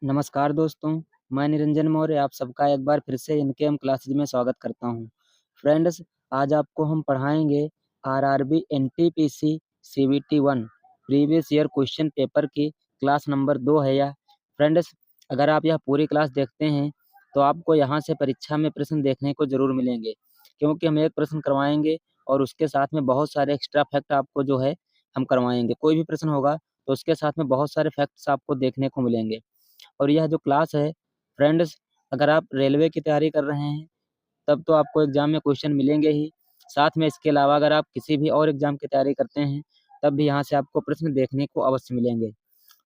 नमस्कार दोस्तों, मैं निरंजन मौर्य आप सबका एक बार फिर से इनकेम क्लासेज में स्वागत करता हूं। फ्रेंड्स, आज आपको हम पढ़ाएंगे RRB NTPC CBT 1 previous year question paper की क्लास नंबर 2 है यह। फ्रेंड्स, अगर आप यह पूरी क्लास देखते हैं तो आपको यहाँ से परीक्षा में प्रश्न देखने को ज़रूर मिलेंगे, क्योंकि हम एक प्रश्न करवाएंगे और उसके साथ में बहुत सारे एक्स्ट्रा फैक्ट आपको जो है हम करवाएंगे। कोई भी प्रश्न होगा तो उसके साथ में बहुत सारे फैक्ट्स आपको देखने को मिलेंगे। और यह जो क्लास है फ्रेंड्स, अगर आप रेलवे की तैयारी कर रहे हैं तब तो आपको एग्जाम में क्वेश्चन मिलेंगे ही। साथ में इसके अलावा अगर आप किसी भी और एग्जाम की तैयारी करते हैं तब भी यहाँ से आपको प्रश्न देखने को अवश्य मिलेंगे।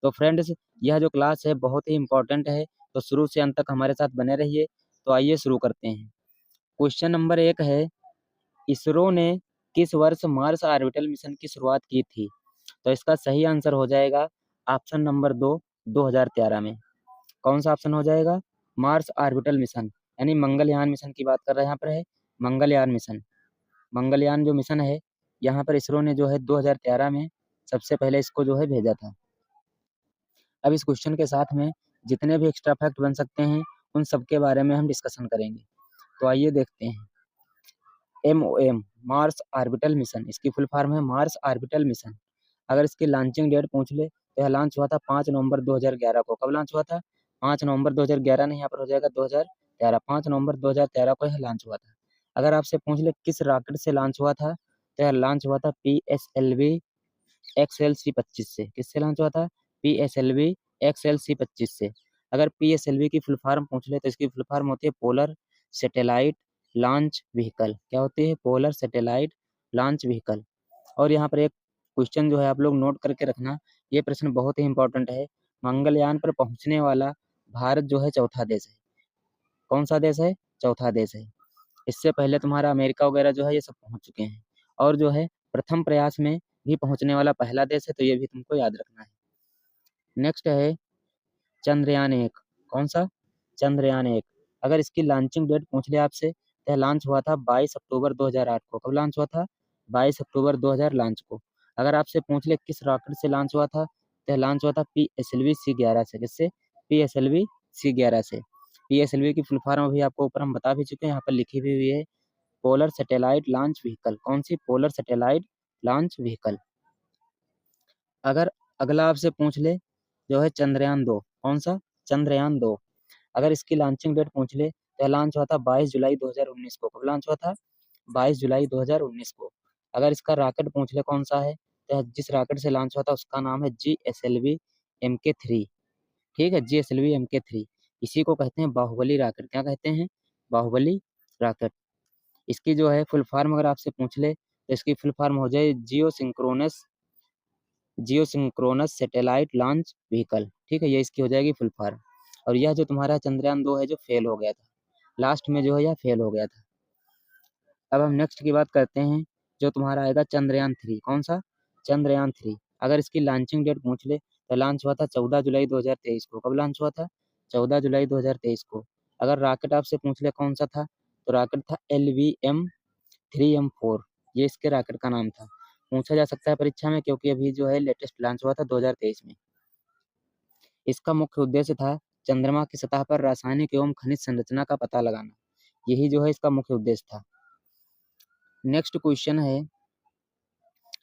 तो फ्रेंड्स, यह जो क्लास है बहुत ही इंपॉर्टेंट है, तो शुरू से अंत तक हमारे साथ बने रहिए। तो आइए शुरू करते हैं। क्वेश्चन नंबर 1 है, इसरो ने किस वर्ष मार्स ऑर्बिटल मिशन की शुरुआत की थी? तो इसका सही आंसर हो जाएगा ऑप्शन नंबर 2, 2013 में। कौन सा ऑप्शन हो जाएगा? मार्स ऑर्बिटल मिशन, यानी मंगलयान मिशन की बात कर रहे हैं। यहाँ पर है मंगलयान मिशन। मंगलयान जो मिशन है, यहाँ पर इसरो ने जो है 2013 में सबसे पहले इसको जो है भेजा था। अब इस क्वेश्चन के साथ में जितने भी एक्स्ट्रा फैक्ट बन सकते हैं उन सब के बारे में हम डिस्कशन करेंगे। तो आइए देखते हैं। MOM मार्स ऑर्बिटल मिशन, इसकी फुल फॉर्म है मार्स ऑर्बिटल मिशन। अगर इसकी लॉन्चिंग डेट पूछ ले तो यह लॉन्च हुआ था 5 नवंबर 2011 को। कब लॉन्च हुआ था? 5 नवंबर 2011 नहीं, यहाँ पर हो जाएगा 2013। 5 नवंबर 2013 को यह लॉन्च हुआ था। अगर आपसे पूछ ले किस रॉकेट से लॉन्च हुआ था तो यह लॉन्च हुआ था PSLV XLC-25 से। किससे लॉन्च हुआ था? PSLV XLC-25 से। अगर PSLV की फुल फॉर्म पूछ ले तो इसकी फुल फॉर्म होती है पोलर सैटेलाइट लॉन्च व्हीकल। क्या होती है? Polar satellite launch vehicle. और यहाँ पर एक क्वेश्चन जो है आप लोग नोट करके रखना, ये प्रश्न बहुत ही इंपॉर्टेंट है। मंगलयान पर पहुंचने वाला भारत जो है चौथा देश है। कौन सा देश है? चौथा देश है। इससे पहले तुम्हारा अमेरिका वगैरह जो है ये सब पहुंच चुके हैं। और जो है प्रथम प्रयास में भी पहुंचने वाला पहला देश है, तो ये भी तुमको याद रखना है। नेक्स्ट है चंद्रयान 1। कौन सा? चंद्रयान 1। अगर इसकी लॉन्चिंग डेट पूछ ले आपसे तो लॉन्च हुआ था 22 अक्टूबर 2008 को। कब लॉन्च हुआ था? 22 अक्टूबर 2000 लॉन्च को। अगर आपसे पूछ ले किस रॉकेट से लॉन्च हुआ था तो लॉन्च हुआ था PSLV C11 से। किससे? PSLV C11 से। PSLV की फुल फॉर्म अभी आपको ऊपर हम बता भी चुके हैं, यहाँ पर लिखी भी हुई है पोलर सैटेलाइट लॉन्च व्हीकल। कौन सी? Polar satellite launch vehicle. अगर अगला आपसे पूछ ले जो है चंद्रयान 2। कौन सा? चंद्रयान 2। अगर इसकी लॉन्चिंग डेट पूछ ले तो लॉन्च हुआ था 22 जुलाई 2019 को। कब लॉन्च हुआ था? 22 जुलाई 2019 को। अगर इसका रॉकेट पूछ ले कौन सा है तो जिस रॉकेट से लॉन्च हुआ था उसका नाम है GSLV MK3। ठीक है, GSLV MK3। इसी को कहते हैं बाहुबली रॉकेट। क्या कहते हैं? बाहुबली रॉकेट। इसकी जो है फुल फॉर्म अगर आपसे पूछ ले तो इसकी फुल फॉर्म हो जाए जियो सिंक्रोनस सैटेलाइट लॉन्च व्हीकल। ठीक है, ये इसकी हो जाएगी फुल फॉर्म। और यह जो तुम्हारा चंद्रयान 2 है जो फेल हो गया था, लास्ट में जो है यह फेल हो गया था। अब हम नेक्स्ट की बात करते हैं, जो तुम्हारा आएगा चंद्रयान 3। कौन सा? चंद्रयान 3। अगर इसकी लॉन्चिंग डेट पूछ ले तो लॉन्च हुआ था 14 जुलाई 2023 को। कब लॉन्च हुआ था? 14 जुलाई 2023 को। अगर रॉकेट आपसे पूछ ले कौन सा था तो रॉकेट था LVM-3M4। ये इसके रॉकेट का नाम था। पूछा जा सकता है परीक्षा में, क्योंकि अभी जो है लेटेस्ट लॉन्च हुआ था 2023 में। इसका मुख्य उद्देश्य था चंद्रमा की सतह पर रासायनिक एवं खनिज संरचना का पता लगाना। यही जो है इसका मुख्य उद्देश्य था। नेक्स्ट क्वेश्चन है,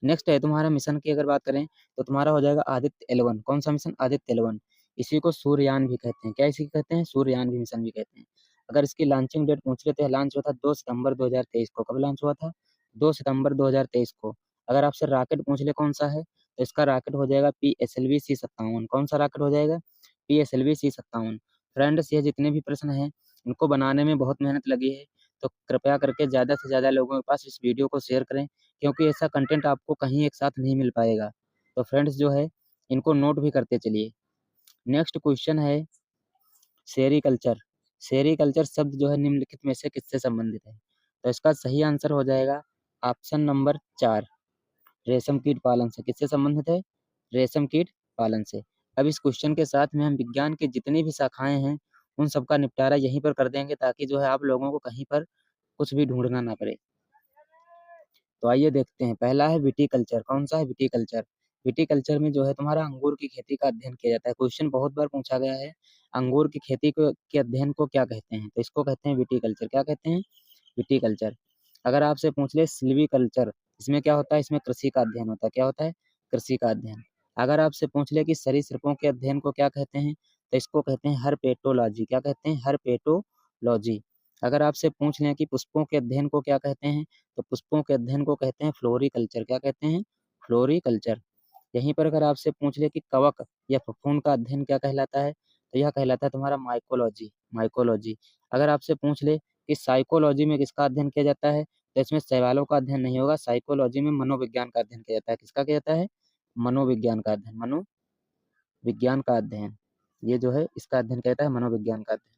नेक्स्ट है तुम्हारा मिशन की अगर बात करें तो तुम्हारा हो जाएगा आदित्य 11। कौन सा मिशन? आदित्य 11। इसी को सूर्ययान भी कहते हैं। क्या इसी को कहते हैं? सूर्ययान भी मिशन भी कहते हैं। अगर इसकी लॉन्चिंग डेट पूछ लेते हैं, लॉन्च हुआ था 2 सितंबर 2023 को। कब लॉन्च हुआ था? 2 सितंबर 2023 को। अगर आपसे रॉकेट पूछ ले कौन सा है तो इसका रॉकेट हो जाएगा PSLV C57। कौन सा रॉकेट हो जाएगा? PSLV C57। फ्रेंड्स, ये जितने भी प्रश्न हैं इनको बनाने में बहुत मेहनत लगी है, तो कृपया करके ज़्यादा से ज़्यादा लोगों के पास इस वीडियो को शेयर करें, क्योंकि ऐसा कंटेंट आपको कहीं एक साथ नहीं मिल पाएगा। तो फ्रेंड्स जो है इनको नोट भी करते चलिए। नेक्स्ट क्वेश्चन है सेरीकल्चर। सेरीकल्चर शब्द जो है निम्नलिखित में से किससे संबंधित है? तो इसका सही आंसर हो जाएगा ऑप्शन नंबर 4, रेशम कीट पालन से। किससे संबंधित है? रेशम कीट पालन से। अब इस क्वेश्चन के साथ में हम विज्ञान की जितनी भी शाखाएं हैं उन सबका निपटारा यहीं पर कर देंगे, ताकि जो है आप लोगों को कहीं पर कुछ भी ढूंढना ना पड़े। तो आइए देखते हैं। पहला है विटीकल्चर। कौन सा है? विटीकल्चर। विटीकल्चर में जो है तुम्हारा अंगूर की खेती का अध्ययन किया जाता है। क्वेश्चन बहुत बार पूछा गया है, अंगूर की खेती को के अध्ययन को क्या कहते हैं? तो इसको कहते हैं विटीकल्चर। क्या कहते हैं? विटीकल्चर। अगर आपसे पूछ ले सिल्वीकल्चर, इसमें क्या होता है? इसमें कृषि का अध्ययन होता है। क्या होता है? कृषि का अध्ययन। अगर आपसे पूछ ले कि सरीसृपों के अध्ययन को क्या कहते हैं? तो इसको कहते हैं हर्पेटोलॉजी। क्या कहते हैं? हर्पेटोलॉजी। अगर आपसे पूछ लें कि पुष्पों के अध्ययन को क्या कहते हैं? तो पुष्पों के अध्ययन को कहते हैं फ्लोरिकल्चर। क्या कहते हैं? फ्लोरिकल्चर। यहीं पर अगर आपसे पूछ ले कि कवक या फफूंद का अध्ययन क्या कहलाता है? तो यह कहलाता है तुम्हारा माइकोलॉजी। माइकोलॉजी। अगर आपसे पूछ ले कि साइकोलॉजी में किसका अध्ययन किया जाता है? तो इसमें शैवालों का अध्ययन नहीं होगा। साइकोलॉजी में मनोविज्ञान का अध्ययन किया जाता है। किसका किया जाता है? मनोविज्ञान का अध्ययन। मनोविज्ञान का अध्ययन। ये जो है इसका अध्ययन किया जाता है, मनोविज्ञान का अध्ययन।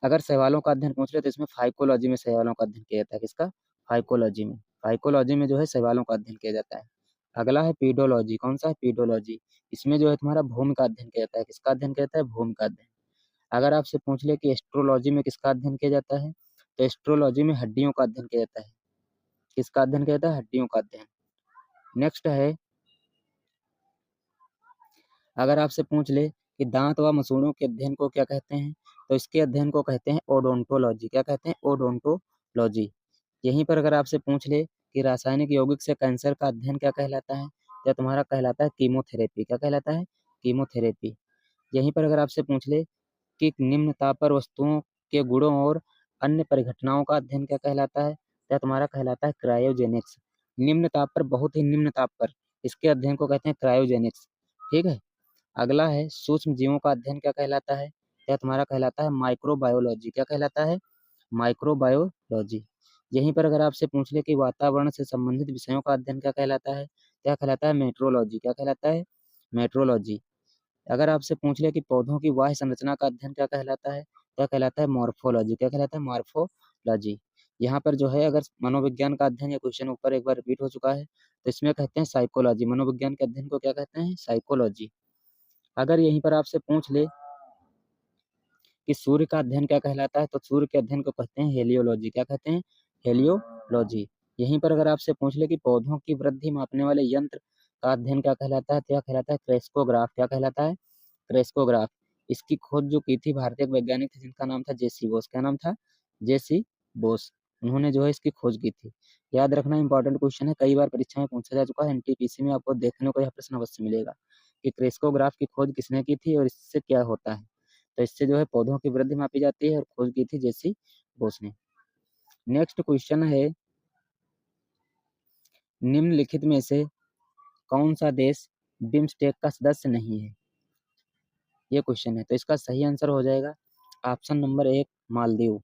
अगर शैवालों का अध्ययन पूछ रहे तो इसमें फाइकोलॉजी में शैवालों का अध्ययन किया जाता है। किसका? फाइकोलॉजी में। फाइकोलॉजी में जो है शैवालों का अध्ययन किया जाता है। अगला है पीडोलॉजी। कौन सा है? पीडोलॉजी। इसमें जो है तुम्हारा भूमि का अध्ययन किया जाता है। किसका अध्ययन किया जाता है? भूमि का अध्ययन। अगर आपसे पूछ ले कि एस्ट्रोलॉजी में किसका अध्ययन किया जाता है? तो एस्ट्रोलॉजी में हड्डियों का अध्ययन किया जाता है। किसका अध्ययन किया जाता है? हड्डियों का अध्ययन। नेक्स्ट है, अगर आपसे पूछ ले कि दांत व मसूड़ों के अध्ययन को क्या कहते हैं? तो इसके अध्ययन को कहते हैं ओडोंटोलॉजी। क्या कहते हैं? ओडोंटोलॉजी। यहीं पर अगर आपसे पूछ ले कि रासायनिक यौगिक से कैंसर का अध्ययन क्या कहलाता है? तो तुम्हारा कहलाता है कीमोथेरेपी। क्या कहलाता है? कीमोथेरेपी। यहीं पर अगर आपसे पूछ ले कि निम्न ताप पर वस्तुओं के गुणों और अन्य परिघटनाओं का अध्ययन क्या कहलाता है? तो तुम्हारा कहलाता है क्रायोजेनिक्स। निम्न ताप पर, बहुत ही निम्न ताप पर, इसके अध्ययन को कहते हैं क्रायोजेनिक्स। ठीक है। अगला है सूक्ष्म जीवों का अध्ययन क्या कहलाता है? यह तुम्हारा कहलाता है माइक्रोबायोलॉजी। क्या कहलाता है? माइक्रोबायोलॉजी। यहीं पर अगर आपसे पूछ ले कि वातावरण से संबंधित विषयों का अध्ययन क्या कहलाता है? क्या कहलाता है? मेट्रोलॉजी। क्या कहलाता है? मेट्रोलॉजी। अगर आपसे पूछ ले कि पौधों की बाह्य संरचना का अध्ययन क्या कहलाता है? क्या कहलाता है? मॉर्फोलॉजी। क्या कहलाता है? मॉर्फोलॉजी। यहाँ पर जो है अगर मनोविज्ञान का अध्ययन, या क्वेश्चन ऊपर एक बार रिपीट हो चुका है, तो इसमें कहते हैं साइकोलॉजी। मनोविज्ञान के अध्ययन को क्या कहते हैं? साइकोलॉजी। अगर यहीं पर आपसे पूछ ले कि सूर्य का अध्ययन क्या कहलाता है? तो सूर्य के अध्ययन को कहते हैं हेलियोलॉजी। क्या कहते हैं? हेलियोलॉजी। यहीं पर अगर आपसे पूछ ले कि पौधों की वृद्धि मापने वाले यंत्र का अध्ययन क्या कहलाता है? तो यह कहलाता है क्रेस्कोग्राफ। क्या कहलाता है? क्रेस्कोग्राफ। इसकी खोज जो की थी भारतीय वैज्ञानिक थे जिनका नाम था जेसी बोस। क्या नाम था? जेसी बोस। उन्होंने जो है इसकी खोज की थी। याद रखना, इंपॉर्टेंट क्वेश्चन है, कई बार परीक्षा में पूछा जा चुका है। एनटीपीसी में आपको देखने को यह प्रश्न अवश्य मिलेगा कि क्रेस्कोग्राफ की खोज किसने की थी और इससे क्या होता है? तो इससे जो है पौधों की वृद्धि मापी जाती है और खोज की थी जेसी बोस ने। नेक्स्ट क्वेश्चन है, निम्नलिखित में से कौन सा देश बिम्स्टेक का सदस्य नहीं है? ये क्वेश्चन है। तो इसका सही आंसर हो जाएगा ऑप्शन नंबर 1, मालदीव।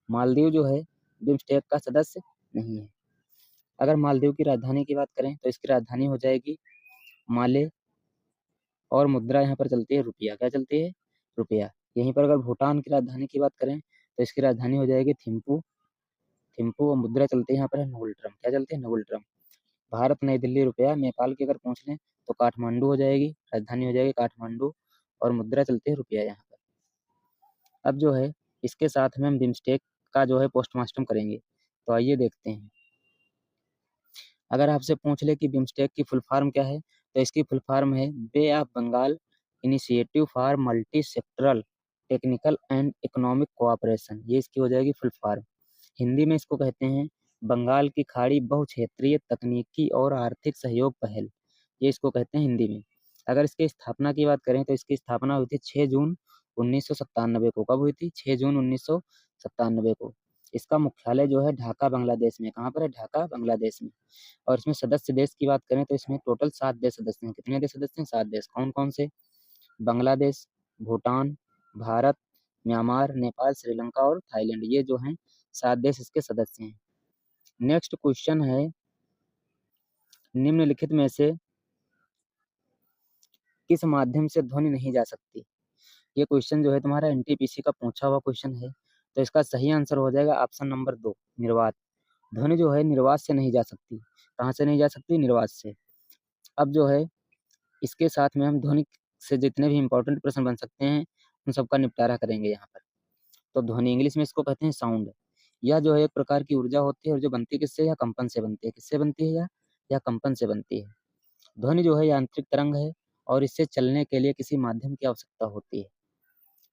मालदीव जो है बिम्स्टेक का सदस्य नहीं है। अगर मालदीव की राजधानी की बात करें तो इसकी राजधानी हो जाएगी माले, और मुद्रा यहाँ पर चलती है रुपया। क्या चलती है? रुपया। यहीं पर अगर भूटान की राजधानी की बात करें तो इसकी राजधानी हो जाएगी थिम्पू। थिम्पू, और मुद्रा चलती है यहाँ पर है नोबल ट्रम। क्या चलती है? Nobel term. भारत, नई दिल्ली, रुपया। नेपाल की अगर पूछ लें तो काठमांडू हो जाएगी, राजधानी हो जाएगी काठमांडू, और मुद्रा चलती है रुपया यहाँ पर। अब जो है इसके साथ में हम बिम्स्टेक का जो है पोस्टमार्टम करेंगे। तो आइए देखते हैं। अगर आपसे पूछ ले कि बिम्स्टेक की फुल फॉर्म क्या है? तो इसकी फुल फॉर्म है bay of Bengal initiative for multi sectoral technical and economic cooperation. ये इसकी हो जाएगी फुल फॉर्म। हिंदी में इसको कहते हैं बंगाल की खाड़ी बहुक्षेत्रीय तकनीकी और आर्थिक सहयोग पहल। ये इसको कहते हैं हिंदी में। अगर इसकी स्थापना की बात करें तो इसकी स्थापना हुई थी 6 जून 1997 को। कब हुई थी? 6 जून 1997 को। इसका मुख्यालय जो है ढाका बांग्लादेश में। कहाँ पर है? ढाका बांग्लादेश में। और इसमें सदस्य देश की बात करें तो इसमें टोटल 7 देश सदस्य हैं। कितने देश सदस्य हैं? 7 देश। कौन कौन से? बांग्लादेश, भूटान, भारत, म्यांमार, नेपाल, श्रीलंका और थाईलैंड। ये जो हैं 7 देश इसके सदस्य हैं। नेक्स्ट क्वेश्चन है, निम्नलिखित में से किस माध्यम से ध्वनि नहीं जा सकती? ये क्वेश्चन जो है तुम्हारा एनटीपीसी का पूछा हुआ क्वेश्चन है। तो इसका सही आंसर हो जाएगा ऑप्शन नंबर 2, निर्वात। ध्वनि जो है निर्वात से नहीं जा सकती। कहाँ से नहीं जा सकती? निर्वात से। अब जो है इसके साथ में हम ध्वनि से जितने भी इंपॉर्टेंट प्रश्न बन सकते हैं उन सबका निपटारा करेंगे यहाँ पर। तो ध्वनि इंग्लिश में इसको कहते हैं साउंड। यह जो है एक प्रकार की ऊर्जा होती है और जो बनती है किससे? या कंपन से बनती है। किससे बनती है? या कंपन से बनती है। ध्वनि जो है यांत्रिक तरंग है और इससे चलने के लिए किसी माध्यम की आवश्यकता होती है।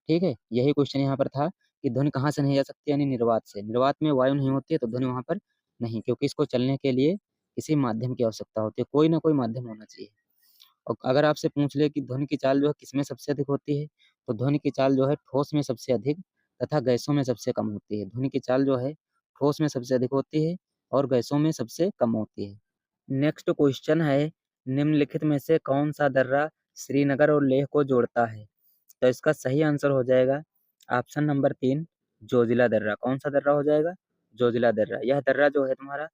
ठीक है, यही क्वेश्चन यहाँ पर था कि ध्वनि कहाँ से नहीं जा सकती, यानी निर्वात से। निर्वात में वायु नहीं होती है तो ध्वनि वहाँ पर नहीं, क्योंकि इसको चलने के लिए किसी माध्यम की आवश्यकता होती है, कोई ना कोई माध्यम होना चाहिए। और अगर आपसे पूछ ले कि ध्वनि की चाल जो है किसमें सबसे अधिक होती है, तो ध्वनि की चाल जो है ठोस में सबसे अधिक तथा गैसों में सबसे कम होती है। ध्वनि की चाल जो है ठोस में सबसे अधिक होती है और गैसों में सबसे कम होती है। नेक्स्ट क्वेश्चन है, निम्नलिखित में से कौन सा दर्रा श्रीनगर और लेह को जोड़ता है? तो इसका सही आंसर हो जाएगा ऑप्शन नंबर 3, जोजिला दर्रा। कौन सा दर्रा हो जाएगा? जोजिला दर्रा। यह दर्रा जो है तुम्हारा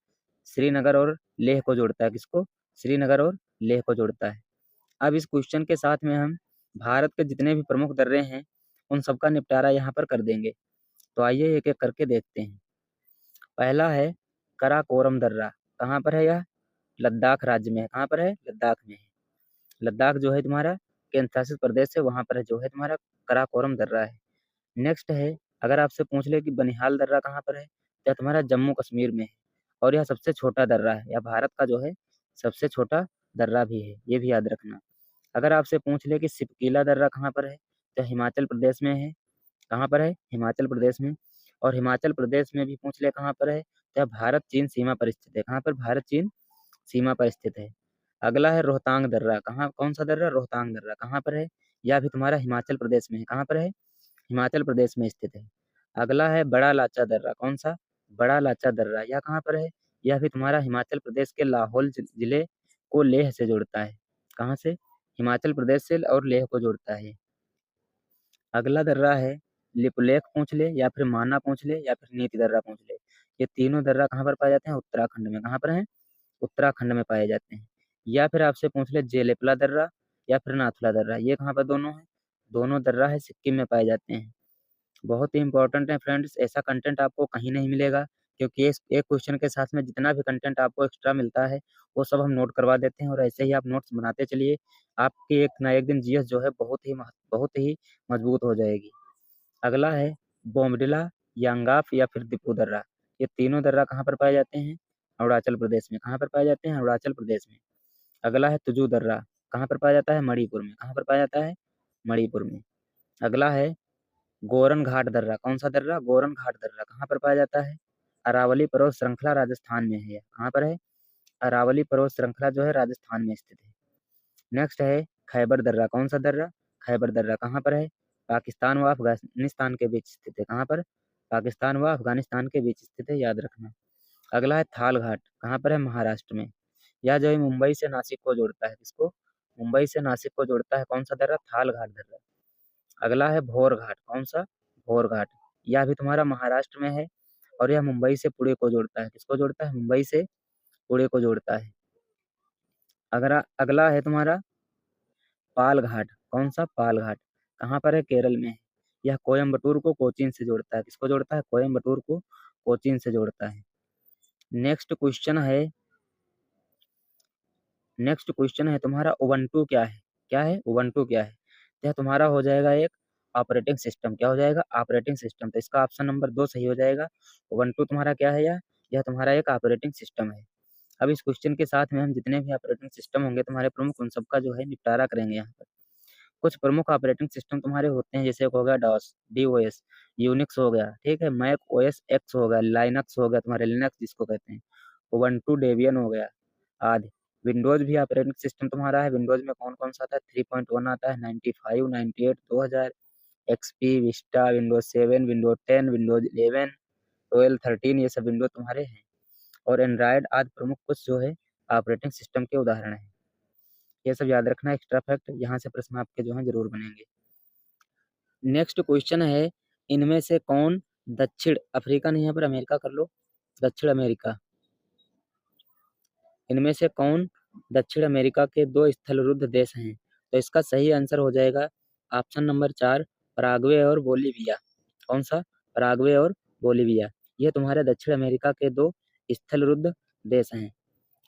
श्रीनगर और लेह को जोड़ता है। किसको? श्रीनगर और लेह को जोड़ता है। अब इस क्वेश्चन के साथ में हम भारत के जितने भी प्रमुख दर्रे हैं उन सबका निपटारा यहाँ पर कर देंगे। तो आइए एक एक करके देखते हैं। पहला है कराकोरम दर्रा। कहाँ पर है यह? लद्दाख राज्य में है। कहाँ पर है? लद्दाख में है। लद्दाख जो है तुम्हारा केंद्र शासित प्रदेश है, वहाँ पर जो है तुम्हारा कराकोरम दर्रा है। नेक्स्ट है, अगर आपसे पूछ ले कि बनिहाल दर्रा कहाँ पर है, तो यह तुम्हारा जम्मू कश्मीर में है और यह सबसे छोटा दर्रा है। यह भारत का जो है सबसे छोटा दर्रा भी है, ये भी याद रखना। अगर आपसे पूछ ले कि सिपकीला दर्रा कहाँ पर है, तो हिमाचल प्रदेश में है। कहाँ पर है? हिमाचल प्रदेश में। और हिमाचल प्रदेश में भी पूछ ले कहाँ पर है, तो यह भारत चीन सीमा पर स्थित है। कहाँ पर? भारत चीन सीमा पर स्थित है। अगला है रोहतांग दर्रा। कहाँ, कौन सा दर्रा? रोहतांग दर्रा। कहाँ पर है? यह भी तुम्हारा हिमाचल प्रदेश में है। कहाँ पर है? हिमाचल प्रदेश में स्थित है। अगला है बड़ा लाचा दर्रा। कौन सा? बड़ा लाचा दर्रा। यह कहाँ पर है? यह भी तुम्हारा हिमाचल प्रदेश के लाहौल जिले को लेह से जोड़ता है। कहाँ से? हिमाचल प्रदेश से और लेह को जोड़ता है। अगला दर्रा है लिपुलेख पूछ ले या फिर माना पूछ ले या फिर नीति दर्रा पूछ ले। ये तीनों दर्रा कहाँ पर पाए जाते हैं? उत्तराखंड में। कहाँ पर है? उत्तराखंड में पाए जाते हैं। या फिर आपसे पूछ ले जेलेपला दर्रा या फिर नाथुला दर्रा। ये कहाँ पर दोनों है? दोनों दर्रा है सिक्किम में पाए जाते हैं। बहुत ही इंपॉर्टेंट है फ्रेंड्स, ऐसा कंटेंट आपको कहीं नहीं मिलेगा, क्योंकि इस एक क्वेश्चन के साथ में जितना भी कंटेंट आपको एक्स्ट्रा मिलता है वो सब हम नोट करवा देते हैं और ऐसे ही आप नोट्स बनाते चलिए। आपकी एक ना एक दिन जीएस जो है बहुत ही मजबूत हो जाएगी। अगला है बोमडिला, यांगाफ या फिर दिपू दर्रा। ये तीनों दर्रा कहाँ पर पाए जाते हैं? अरुणाचल प्रदेश में। कहाँ पर पाए जाते हैं? अरुणाचल प्रदेश में। अगला है तुजू दर्रा। कहाँ पर पाया जाता है? मणिपुर में। कहाँ पर पाया जाता है? मणिपुर में। अगला है गोरन घाट दर्रा। कौन सा दर्रा? गोरन घाट दर्रा। कहाँ पर पाया जाता है? अरावली पर्वत श्रृंखला राजस्थान में है। कहाँ पर है? अरावली पर्वत श्रृंखला जो है राजस्थान में स्थित है। नेक्स्ट है खैबर दर्रा। कौन सा दर्रा? खैबर दर्रा। कहाँ पर है? पाकिस्तान व अफगानिस्तान के बीच स्थित है। कहाँ पर? पाकिस्तान व अफगानिस्तान के बीच स्थित है, याद रखना। अगला है थाल घाट। कहाँ पर है? महाराष्ट्र में। यह जो है मुंबई से नासिक को जोड़ता है। किसको? मुंबई से नासिक को जोड़ता है। कौन सा दर्रा? थाल घाट दर्रा। अगला है भोर घाट। कौन सा? भोर घाट। यह भी तुम्हारा महाराष्ट्र में है और यह मुंबई से पुणे को जोड़ता है। किसको जोड़ता है? मुंबई से पुणे को जोड़ता है। अगला अगला है तुम्हारा पाल घाट। कौन सा? पाल घाट। कहाँ पर है? केरल में है। यह कोयम्बटूर को कोचीन से जोड़ता है। किसको जोड़ता है? कोयम्बटूर को कोचीन से जोड़ता है। नेक्स्ट क्वेश्चन है, नेक्स्ट क्वेश्चन है तुम्हारा उबंटू क्या है? क्या है? उबंटू क्या है? तो यह तुम्हारा हो जाएगा एक ऑपरेटिंग सिस्टम। क्या हो जाएगा? Operating system. तो इसका ऑप्शन नंबर 2 सही हो जाएगा। उबंटू तुम्हारा क्या है? यह तुम्हारा एक ऑपरेटिंग सिस्टम है। अब इस क्वेश्चन के साथ में हम जितने भी ऑपरेटिंग सिस्टम होंगे तुम्हारे प्रमुख, उन सबका जो है निपटारा करेंगे यहाँ पर। कुछ प्रमुख ऑपरेटिंग सिस्टम तुम्हारे होते हैं, जैसे एक हो गया डॉस, डीओएस, यूनिक्स हो गया, ठीक है, मैक ओएस एक्स हो गया, लाइनक्स हो गया, तुम्हारे लिनक्स जिसको कहते हैं, उबंटू डेबियन हो गया आदि। विंडोज भी ऑपरेटिंग सिस्टम तुम्हारा है। विंडोज में कौन कौन सा आता है? 3.1 आता है, 95, 98, 2000, XP, Vista, Windows 7, Windows 10, Windows 11, 12, 13, ये सब विंडोज तुम्हारे हैं। और एंड्रॉयड आदि प्रमुख कुछ जो है ऑपरेटिंग सिस्टम के उदाहरण हैं। ये सब याद रखना, एक्स्ट्रा फैक्ट, यहाँ से प्रश्न आपके जो है जरूर बनेंगे। नेक्स्ट क्वेश्चन है, इनमें से कौन दक्षिण अफ्रीका नहीं, यहाँ पर अमेरिका कर लो, दक्षिण अमेरिका, इनमें से कौन दक्षिण अमेरिका के दो स्थलरुद्ध देश हैं? तो इसका सही आंसर हो जाएगा ऑप्शन नंबर 4, पराग्वे और बोलीविया। कौन सा? पराग्वे और बोलीविया। ये तुम्हारे दक्षिण अमेरिका के दो स्थलरुद्ध देश हैं।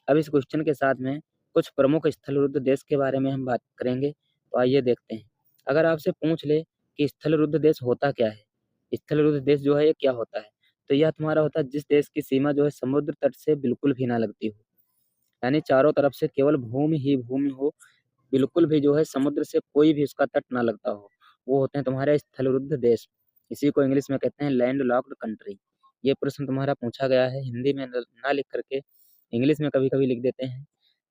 अब इस क्वेश्चन के साथ में कुछ प्रमुख स्थलरुद्ध देश के बारे में हम बात करेंगे। तो आइए देखते हैं। अगर आपसे पूछ ले कि स्थलरुद्ध देश होता क्या है, स्थलरुद्ध देश जो है ये क्या होता है, तो यह तुम्हारा होता है जिस देश की सीमा जो है समुद्र तट से बिल्कुल भी ना लगती हो, यानी चारों तरफ से केवल भूमि ही भूमि हो, बिल्कुल भी जो है समुद्र से कोई भी उसका तट ना लगता हो, वो होते हैं तुम्हारे स्थलरुद्ध देश। इसी को इंग्लिश में कहते हैं लैंड लॉक्ड कंट्री। ये प्रश्न तुम्हारा पूछा गया है, हिंदी में ना लिख करके इंग्लिश में कभी कभी लिख देते हैं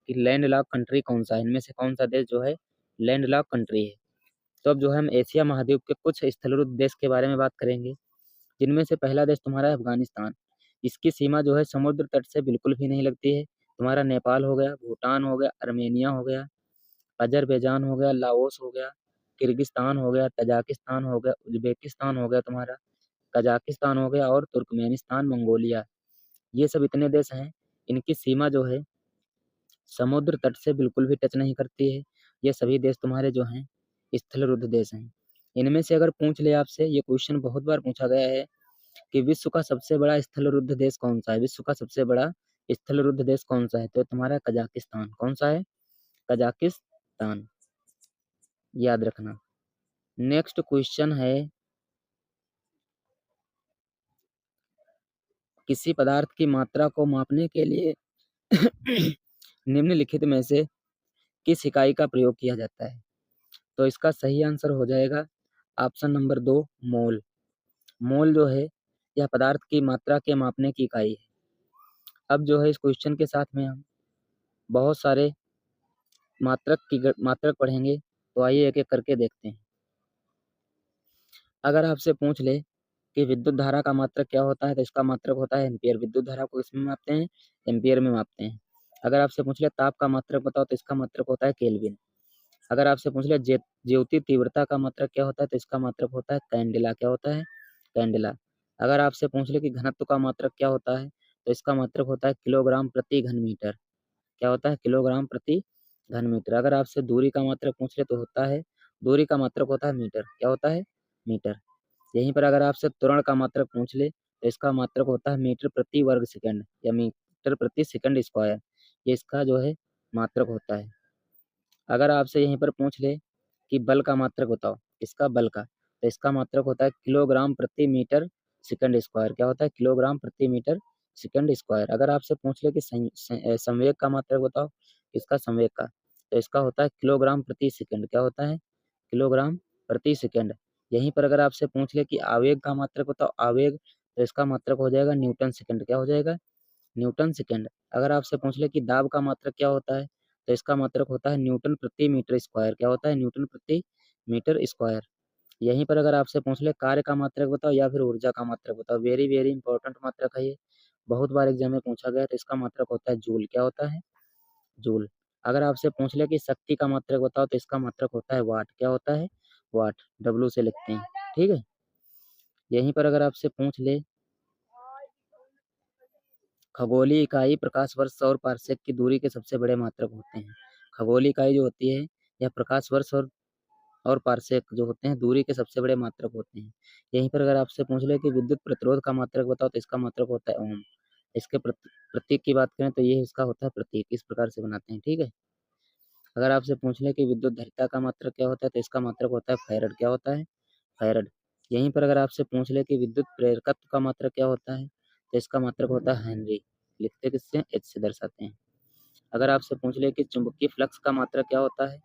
कि लैंड लॉक कंट्री कौन सा है, इनमें से कौन सा देश जो है लैंड लॉक कंट्री है। तो अब जो है हम एशिया महाद्वीप के कुछ स्थलरुद्ध देश के बारे में बात करेंगे, जिनमें से पहला देश तुम्हारा है अफगानिस्तान। इसकी सीमा जो है समुद्र तट से बिल्कुल भी नहीं लगती है। तुम्हारा नेपाल हो गया, भूटान हो गया, अर्मेनिया हो गया, अजरबैजान हो गया, लाओस हो गया, किर्गिस्तान हो गया, तजाकिस्तान हो गया, उज्बेकिस्तान हो गया तुम्हारा, कजाकिस्तान हो गया और तुर्कमेनिस्तान, मंगोलिया। ये सब इतने देश हैं, इनकी सीमा जो है समुद्र तट से बिल्कुल भी टच नहीं करती है। ये सभी देश तुम्हारे जो हैं स्थलरुद्ध देश हैं। इनमें से अगर पूछ ले आपसे, ये क्वेश्चन बहुत बार पूछा गया है कि विश्व का सबसे बड़ा स्थलरुद्ध देश कौन सा है, विश्व का सबसे बड़ा स्थलरुद्ध देश कौन सा है, तो तुम्हारा कजाकिस्तान। कौन सा है? कजाकिस्तान, याद रखना। नेक्स्ट क्वेश्चन है, किसी पदार्थ की मात्रा को मापने के लिए निम्नलिखित में से किस इकाई का प्रयोग किया जाता है? तो इसका सही आंसर हो जाएगा ऑप्शन नंबर 2, मोल। मोल जो है यह पदार्थ की मात्रा के मापने की इकाई है। अब जो है इस क्वेश्चन के साथ में हम बहुत सारे मात्रक पढ़ेंगे, तो आइए एक एक करके देखते हैं। अगर आपसे पूछ ले कि विद्युत धारा का मात्रक क्या होता है, तो इसका मात्रक होता है एम्पियर। विद्युत धारा को किसमें मापते हैं? एम्पियर में मापते हैं। अगर आपसे पूछ ले ताप का मात्रक बताओ, तो इसका मात्रक होता है केल्विन। अगर आपसे पूछ ले ज्योति तीव्रता का मात्रक क्या होता है, तो इसका मात्रक होता है कैंडेला। क्या होता है? कैंडेला। अगर आपसे पूछ ले कि घनत्व का मात्रक क्या होता है, तो इसका मात्रक होता है किलोग्राम प्रति घन मीटर। क्या होता है? किलोग्राम प्रति घन मीटर। अगर आपसे दूरी का मात्रक पूछ ले, तो होता है दूरी का मात्रक होता है मीटर। क्या होता है? मीटर। यहीं पर अगर आपसे त्वरण का मात्रक पूछ ले, तो इसका मात्रक होता है मीटर प्रति वर्ग सेकंड या मीटर प्रति सेकंड स्क्वायर। ये इसका जो है मात्रक होता है। अगर आपसे यहीं पर पूछ ले कि बल का मात्रक बताओ, इसका बल का, तो इसका मात्रक होता है किलोग्राम प्रति मीटर सेकंड स्क्वायर। क्या होता है? किलोग्राम प्रति मीटर सेकंड स्क्वायर। अगर आपसे पूछ ले कि संवेग का मात्रक बताओ, इसका संवेग का, तो इसका होता है किलोग्राम प्रति सेकंड। क्या होता है? किलोग्राम प्रति सेकंड। यहीं पर अगर आपसे पूछ ले कि आवेग का मात्रक बताओ, आवेग, तो इसका मात्रक हो जाएगा न्यूटन सेकंड। क्या हो जाएगा? Newton second. अगर आपसे पूछ ले कि दाब का मात्रक क्या होता है, तो इसका मात्रक होता है न्यूटन प्रति मीटर स्क्वायर। क्या होता है? न्यूटन प्रति मीटर स्क्वायर। यहीं पर अगर आपसे पूछ ले कार्य का मात्रक बताओ या फिर ऊर्जा का मात्रक बताओ, वेरी वेरी इंपॉर्टेंट मात्रक है ये, बहुत बार एग्जाम में पूछा गया, तो इसका मात्रक होता है जूल। क्या होता है? जूल। अगर आपसे पूछ ले कि शक्ति का मात्रक बताओ, तो इसका मात्रक होता है वाट। क्या होता है? वाट, डब्लू से लिखते हैं। ठीक है। यहीं पर अगर आपसे पूछ ले खगोलीय इकाई प्रकाश वर्ष और पारसेक की दूरी के सबसे बड़े मात्रक होते हैं। खगोलीय इकाई जो होती है यह प्रकाश वर्ष और पारसेक जो होते हैं दूरी के सबसे बड़े मात्रक होते हैं। यहीं पर अगर आपसे पूछ ले कि विद्युत प्रतिरोध का मात्रक बताओ, तो इसका मात्रक होता है ओम। इसके प्रतीक की बात करें तो ये इसका होता है प्रतीक, इस प्रकार से बनाते हैं। ठीक है। अगर आपसे पूछ ले कि विद्युत धारिता का मात्रक क्या होता है, तो इसका मात्रक होता है फैरड। क्या होता है? फैरड। यहीं पर अगर आपसे पूछ ले कि विद्युत प्रेरकत्व का मात्रक क्या होता है, तो इसका मात्रक होता है हेनरी। लिखते किससे? एच से दर्शाते हैं। अगर आपसे पूछ ले कि चुंबकीय फ्लक्स का मात्रक क्या होता है,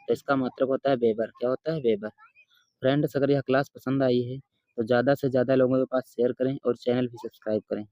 तो इसका मात्रक होता है वेबर। क्या होता है? वेबर। फ्रेंड्स, अगर यह क्लास पसंद आई है तो ज़्यादा से ज़्यादा लोगों के पास शेयर करें और चैनल भी सब्सक्राइब करें।